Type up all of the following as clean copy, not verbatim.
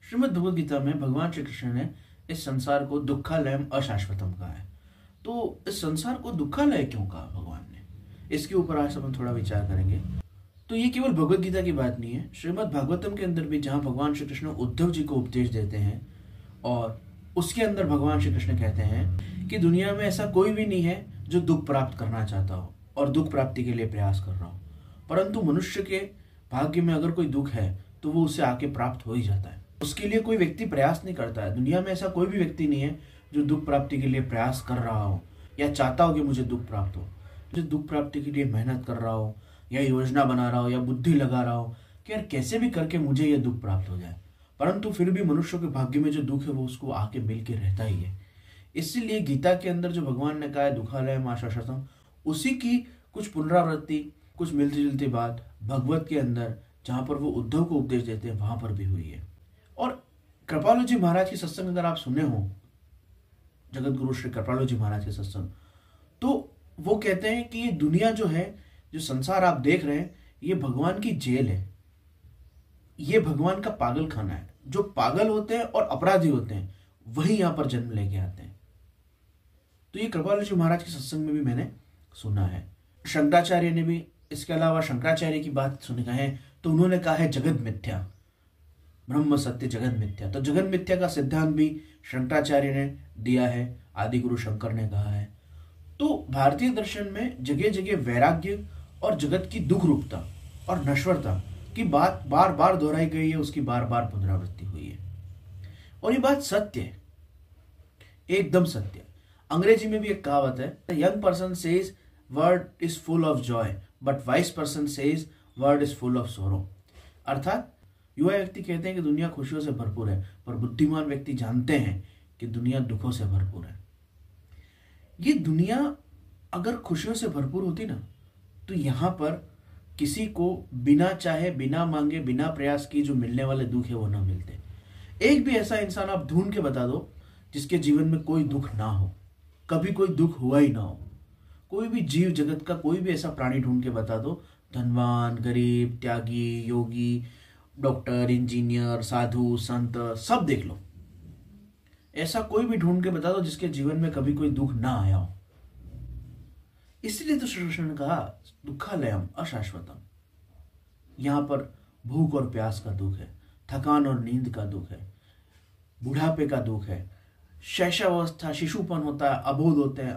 श्रीमद् भगवद गीता में भगवान श्री कृष्ण ने इस संसार को दुखालयम अशाश्वतम कहा है। तो इस संसार को दुखालय क्यों कहा भगवान ने, इसके ऊपर आज हम थोड़ा विचार करेंगे। तो ये केवल भगवद गीता की बात नहीं है, श्रीमद् भागवतम के अंदर भी जहाँ भगवान श्री कृष्ण उद्धव जी को उपदेश देते हैं और उसके अंदर भगवान श्री कृष्ण कहते हैं कि दुनिया में ऐसा कोई भी नहीं है जो दुख प्राप्त करना चाहता हो और दुख प्राप्ति के लिए प्रयास कर रहा हो, परंतु मनुष्य के भाग्य में अगर कोई दुख है तो वो उसे आके प्राप्त हो ही जाता है। उसके लिए कोई व्यक्ति प्रयास नहीं करता है। दुनिया में ऐसा कोई भी व्यक्ति नहीं है जो दुख प्राप्ति के लिए प्रयास कर रहा हो या चाहता हो कि मुझे दुख प्राप्त हो, मुझे दुख प्राप्ति के लिए मेहनत कर रहा हो या योजना बना रहा हो या बुद्धि लगा रहा हो कि यार कैसे भी करके मुझे यह दुख प्राप्त हो जाए, परंतु फिर भी मनुष्य के भाग्य में जो दुख है वो उसको आके मिल के रहता ही है। इसीलिए गीता के अंदर जो भगवान ने कहा है दुखालयम अशाश्वतम, उसी की कुछ पुनरावृत्ति, कुछ मिलती जुलती बात भगवत के अंदर जहां पर वो उद्धव को उपदेश देते हैं वहां पर भी हुई है। और कृपालु जी महाराज की सत्संग अगर आप सुने हो, जगत गुरु श्री कृपालु जी महाराज के सत्संग, तो वो कहते हैं कि ये दुनिया जो है, जो संसार आप देख रहे हैं, ये भगवान की जेल है, ये भगवान का पागल खाना है। जो पागल होते हैं और अपराधी होते हैं वही यहां पर जन्म लेके आते हैं। तो ये कृपालु जी महाराज के सत्संग में भी मैंने सुना है। शंकराचार्य ने भी इसके अलावा शंकराचार्य की बात सुनी है तो उन्होंने कहा है जगत मिथ्या, ब्रह्म सत्य जगत मिथ्या। तो जगत मिथ्या का सिद्धांत भी शंकराचार्य ने दिया है, आदि गुरु शंकर ने कहा है। तो भारतीय दर्शन में जगह जगह वैराग्य और जगत की दुख रूपता और नश्वरता की बात बार बार दोहराई गई है, उसकी बार बार पुनरावृत्ति हुई है और ये बात सत्य है, एकदम सत्य। अंग्रेजी में भी एक कहावत है, young person says word is full of Joy but wise person says word is full of सोरो। अर्थात युवा व्यक्ति कहते हैं कि दुनिया खुशियों से भरपूर है, पर बुद्धिमान व्यक्ति जानते हैं कि दुनिया दुखों से भरपूर है। ये दुनिया अगर खुशियों से भरपूर होती ना तो यहां पर किसी को बिना चाहे, बिना मांगे, बिना प्रयास किए जो मिलने वाले दुख है वो ना मिलते। एक भी ऐसा इंसान आप ढूंढ के बता दो जिसके जीवन में कोई दुख ना हो, कभी कोई दुख हुआ ही ना हो। कोई भी जीव जगत का कोई भी ऐसा प्राणी ढूंढ के बता दो, धनवान, गरीब, त्यागी, योगी, डॉक्टर, इंजीनियर, साधु, संत, सब देख लो, ऐसा कोई भी ढूंढ के बता दो जिसके जीवन में कभी कोई दुख ना आया हो। इसलिए तो श्री कृष्ण ने कहा दुखालयम अशाश्वतम। यहां पर भूख और प्यास का दुख है, थकान और नींद का दुख है, बुढ़ापे का दुख है, शैशवावस्था, शिशुपन होता है, अबोध होते हैं,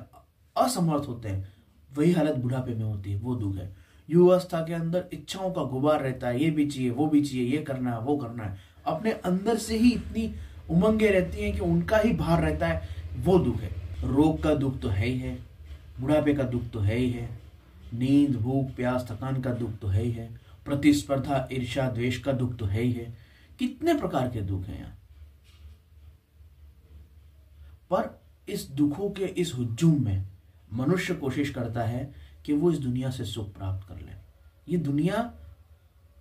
असमर्थ होते हैं, वही हालत बुढ़ापे में होती है, वो दुख है। युवावस्था के अंदर इच्छाओं का गुबार रहता है, ये भी चाहिए, वो भी चाहिए, ये करना है, वो करना है, अपने अंदर से ही इतनी उमंगें रहती हैं कि उनका ही भार रहता है, वो दुख है। रोग का दुख तो है ही है, बुढ़ापे का दुख तो है ही है, नींद, भूख, प्यास, थकान का दुख तो है ही है, प्रतिस्पर्धा, ईर्ष्या, द्वेष का दुख तो है ही है। कितने प्रकार के दुख हैं यहाँ। पर इस दुखों के इस हुज्जुम में मनुष्य कोशिश करता है कि वो इस दुनिया से सुख प्राप्त कर ले। ये दुनिया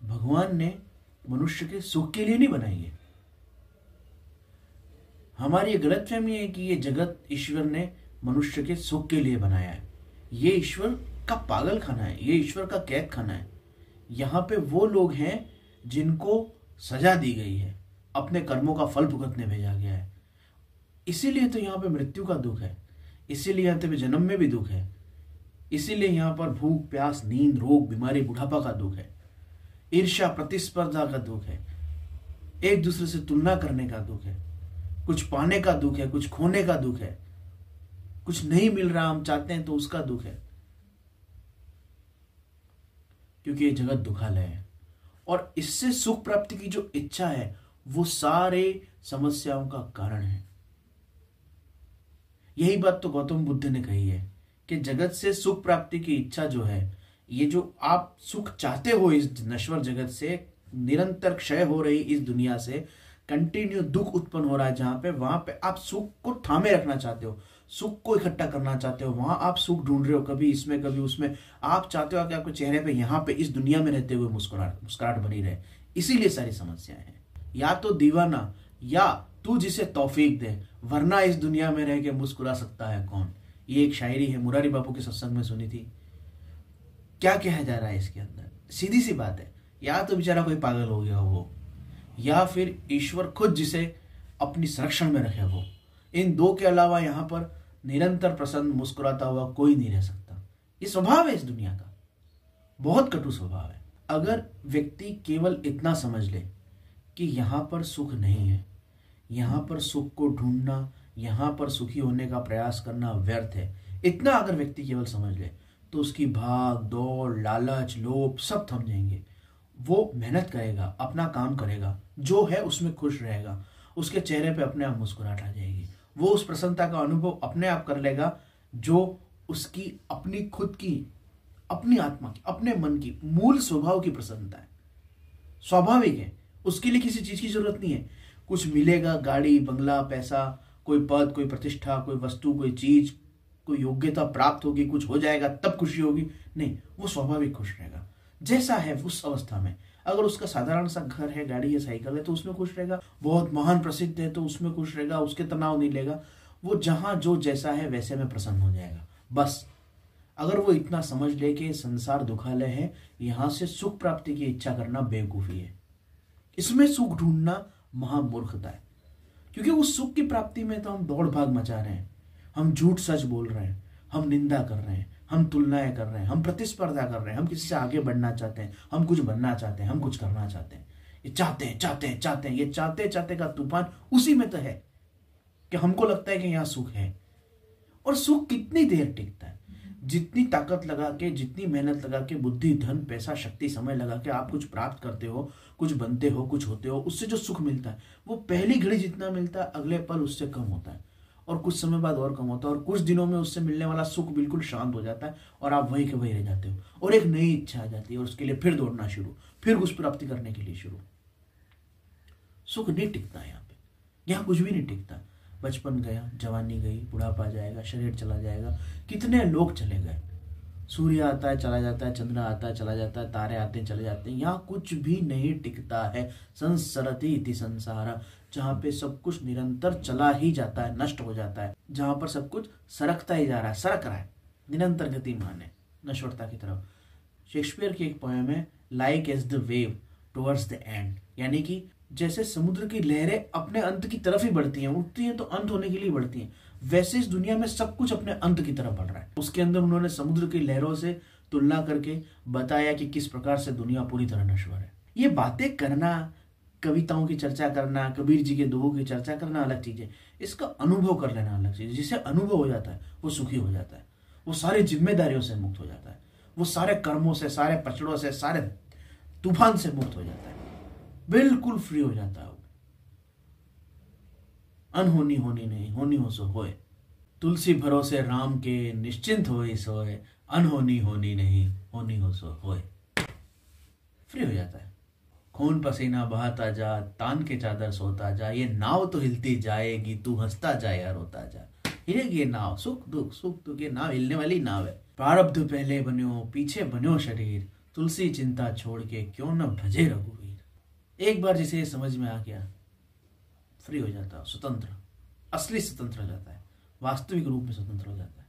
भगवान ने मनुष्य के सुख के लिए नहीं बनाई है। हमारी ये गलतफहमी है कि ये जगत ईश्वर ने मनुष्य के सुख के लिए बनाया है। ये ईश्वर का पागल खाना है, ये ईश्वर का कैद खाना है। यहाँ पे वो लोग हैं जिनको सजा दी गई है, अपने कर्मों का फल भुगतने भेजा गया है। इसीलिए तो यहाँ पे मृत्यु का दुख है, इसीलिए यहाँ पे जन्म में भी दुख है, इसीलिए यहाँ पर भूख, प्यास, नींद, रोग, बीमारी, बुढ़ापा का दुख है, ईर्ष्या, प्रतिस्पर्धा का दुख है, एक दूसरे से तुलना करने का दुख है, कुछ पाने का दुख है, कुछ खोने का दुख है, कुछ नहीं मिल रहा हम चाहते हैं तो उसका दुख है, क्योंकि ये जगत दुखालय है। और इससे सुख प्राप्ति की जो इच्छा है वो सारे समस्याओं का कारण है। यही बात तो गौतम बुद्ध ने कही है कि जगत से सुख प्राप्ति की इच्छा जो है, ये जो आप सुख चाहते हो इस नश्वर जगत से, निरंतर क्षय हो रही इस दुनिया से कंटिन्यू दुख उत्पन्न हो रहा है, जहां पे वहां पे आप सुख को थामे रखना चाहते हो, सुख को इकट्ठा करना चाहते हो, वहां आप सुख ढूंढ रहे हो, कभी इसमें कभी उसमें। आप चाहते हो कि आपके चेहरे पे यहाँ पे इस दुनिया में रहते हुए मुस्कुराहट बनी रहे, इसीलिए सारी समस्याएं हैं। या तो दीवाना या तू जिसे तौफीक दे, वरना इस दुनिया में रह के मुस्कुरा सकता है कौन। ये एक शायरी है, मुरारी बापू के सत्संग में सुनी थी। क्या कहा जा रहा है इसके अंदर? सीधी सी बात है, या तो बेचारा कोई पागल हो गया हो, या फिर ईश्वर खुद जिसे अपनी संरक्षण में रखे वो। इन दो के अलावा यहाँ पर निरंतर प्रसन्न मुस्कुराता हुआ कोई नहीं रह सकता। ये स्वभाव है इस दुनिया का, बहुत कटु स्वभाव है। अगर व्यक्ति केवल इतना समझ ले कि यहाँ पर सुख नहीं है, यहाँ पर सुख को ढूंढना, यहाँ पर सुखी होने का प्रयास करना व्यर्थ है, इतना अगर व्यक्ति केवल समझ ले तो उसकी भाग दौड़, लालच, लोभ सब थम जाएंगे। वो मेहनत करेगा, अपना काम करेगा, जो है उसमें खुश रहेगा, उसके चेहरे पे अपने आप मुस्कुराहट आ जाएगी। वो उस प्रसन्नता का अनुभव अपने आप कर लेगा जो उसकी अपनी खुद की, अपनी आत्मा की, अपने मन की मूल स्वभाव की प्रसन्नता है। स्वाभाविक है, उसके लिए किसी चीज की जरूरत नहीं है। कुछ मिलेगा, गाड़ी, बंगला, पैसा, कोई पद, कोई प्रतिष्ठा, कोई वस्तु, कोई चीज, कोई योग्यता प्राप्त होगी, कुछ हो जाएगा तब खुशी होगी, नहीं, वो स्वाभाविक खुश रहेगा जैसा है उस अवस्था में। अगर उसका साधारण सा घर है, गाड़ी है, साइकिल है तो उसमें खुश रहेगा। बहुत महान प्रसिद्ध है तो उसमें खुश रहेगा, उसके तनाव नहीं लेगा। वो जहां जो जैसा है वैसे में प्रसन्न हो जाएगा। बस अगर वो इतना समझ ले कि संसार दुखालय है, यहां से सुख प्राप्ति की इच्छा करना बेवकूफी है, इसमें सुख ढूंढना महामूर्खता है। क्योंकि उस सुख की प्राप्ति में तो हम दौड़ भाग मचा रहे हैं, हम झूठ सच बोल रहे हैं, हम निंदा कर रहे हैं, हम तुलनाएं कर रहे हैं, हम प्रतिस्पर्धा कर रहे हैं, हम किसी से आगे बढ़ना चाहते हैं, हम कुछ बनना चाहते हैं, हम कुछ करना चाहते हैं। ये चाहते हैं, चाहते हैं, चाहते हैं, ये चाहते चाहते का तूफान उसी में तो है कि हमको लगता है कि यहाँ सुख है। और सुख कितनी देर टिकता है? जितनी ताकत लगा के, जितनी मेहनत लगा के, बुद्धि, धन, पैसा, शक्ति, समय लगा के आप कुछ प्राप्त करते हो, कुछ बनते हो, कुछ होते हो, उससे जो सुख मिलता है वो पहली घड़ी जितना मिलता है अगले पल उससे कम होता है, और कुछ समय बाद और कम होता है, और कुछ दिनों में उससे मिलने वाला सुख बिल्कुल शांत हो जाता है और आप वही के वही रह जाते हो, और एक नई इच्छा आ जाती है और उसके लिए फिर दौड़ना शुरू, फिर कुछ प्राप्ति करने के लिए शुरू। सुख नहीं टिकता यहाँ पे, यहाँ कुछ भी नहीं टिकता। बचपन गया, जवानी गई, बुढ़ापा जाएगा, शरीर चला जाएगा। कितने लोग चले गए, सूर्य आता है चला जाता है, चंद्र आता है चला जाता है, तारे आते हैं चले जाते हैं, यहाँ कुछ भी नहीं टिकता है। संसरति इति संसारा, जहाँ पे सब कुछ निरंतर चला ही जाता है, नष्ट हो जाता है, जहाँ पर सब कुछ सरकता ही जा रहा है, सरक रहा है, निरंतर गतिमान है नश्वरता की तरफ। शेक्सपियर की एक पोएम है, like as the wave towards the end, यानी कि जैसे समुद्र की लहरें अपने अंत की तरफ ही बढ़ती हैं, उठती हैं तो अंत होने के लिए बढ़ती हैं, वैसे इस दुनिया में सब कुछ अपने अंत की तरफ बढ़ रहा है। उसके अंदर उन्होंने समुद्र की लहरों से तुलना करके बताया कि किस प्रकार से दुनिया पूरी तरह नश्वर है। ये बातें करना, कविताओं की चर्चा करना, कबीर जी के दोहों की चर्चा करना अलग चीज है, इसका अनुभव कर लेना अलग चीज है। जिसे अनुभव हो जाता है वो सुखी हो जाता है, वो सारी जिम्मेदारियों से मुक्त हो जाता है, वो सारे कर्मों से, सारे पचड़ों से, सारे तूफान से मुक्त हो जाता है, बिल्कुल फ्री हो जाता है। अनहोनी होनी नहीं, होनी हो सो होए, तुलसी भरोसे राम के, निश्चिंत होए सोए, अनहोनी होनी नहीं, होनी हो सो होए। फ्री हो जाता है। खून पसीना बहाता जा, तान के चादर सोता जा, ये नाव तो हिलती जाएगी, तू हंसता जा या रोता जा। हिलेगी ये नाव, सुख दुख ये नाव हिलने वाली नाव है। प्रारब्ध पहले बन्यो, पीछे बन्यो शरीर, तुलसी चिंता छोड़ के क्यों न भजे रघुवीर। एक बार जिसे समझ में आ गया, फ्री हो जाता है, स्वतंत्र, असली स्वतंत्र हो जाता है, वास्तविक रूप में स्वतंत्र हो जाता है।